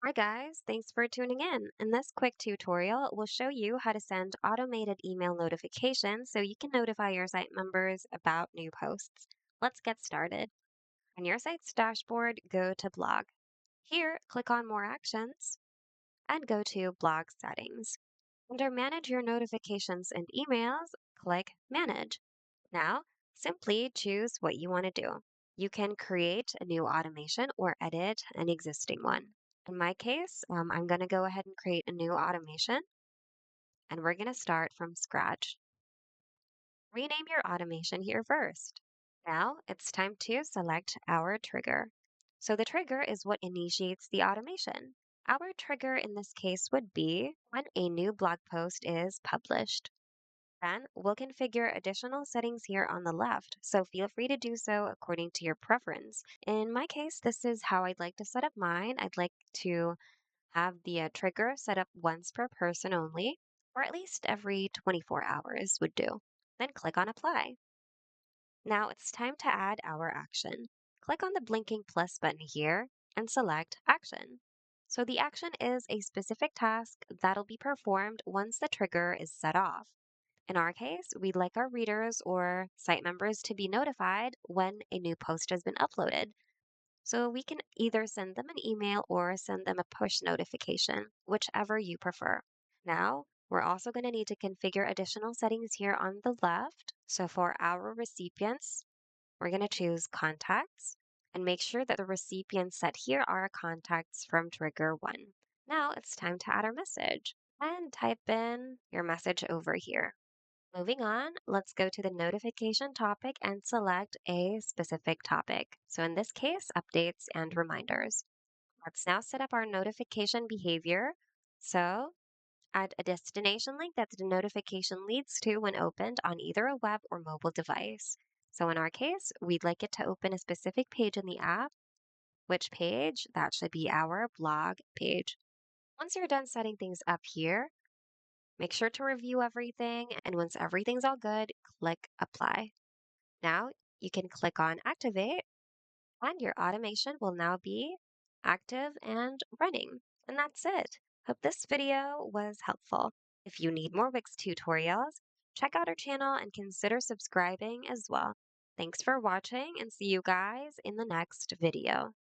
Hi guys, thanks for tuning in. In this quick tutorial, we'll show you how to send automated email notifications so you can notify your site members about new posts. Let's get started. On your site's dashboard, go to Blog. Here, click on More Actions and go to Blog Settings. Under Manage Your Notifications and Emails, click Manage. Now, simply choose what you want to do. You can create a new automation or edit an existing one. In my case, I'm going to go ahead and create a new automation, and we're going to start from scratch. Rename your automation here first. Now it's time to select our trigger. So the trigger is what initiates the automation. Our trigger in this case would be when a new blog post is published. Then we'll configure additional settings here on the left, so feel free to do so according to your preference. In my case, this is how I'd like to set up mine. I'd like to have the trigger set up once per person only, or at least every 24 hours would do. Then click on Apply. Now it's time to add our action. Click on the blinking plus button here and select Action. So the action is a specific task that'll be performed once the trigger is set off. In our case, we'd like our readers or site members to be notified when a new post has been uploaded. So we can either send them an email or send them a push notification, whichever you prefer. Now, we're also going to need to configure additional settings here on the left. So for our recipients, we're going to choose Contacts and make sure that the recipients set here are contacts from Trigger 1. Now it's time to add our message and type in your message over here. Moving on, let's go to the notification topic and select a specific topic. So in this case, updates and reminders. Let's now set up our notification behavior. So add a destination link that the notification leads to when opened on either a web or mobile device. So in our case, we'd like it to open a specific page in the app. Which page? That should be our blog page. Once you're done setting things up here, make sure to review everything, and once everything's all good, click Apply. Now you can click on Activate, and your automation will now be active and running. And that's it. Hope this video was helpful. If you need more Wix tutorials, check out our channel and consider subscribing as well. Thanks for watching, and see you guys in the next video.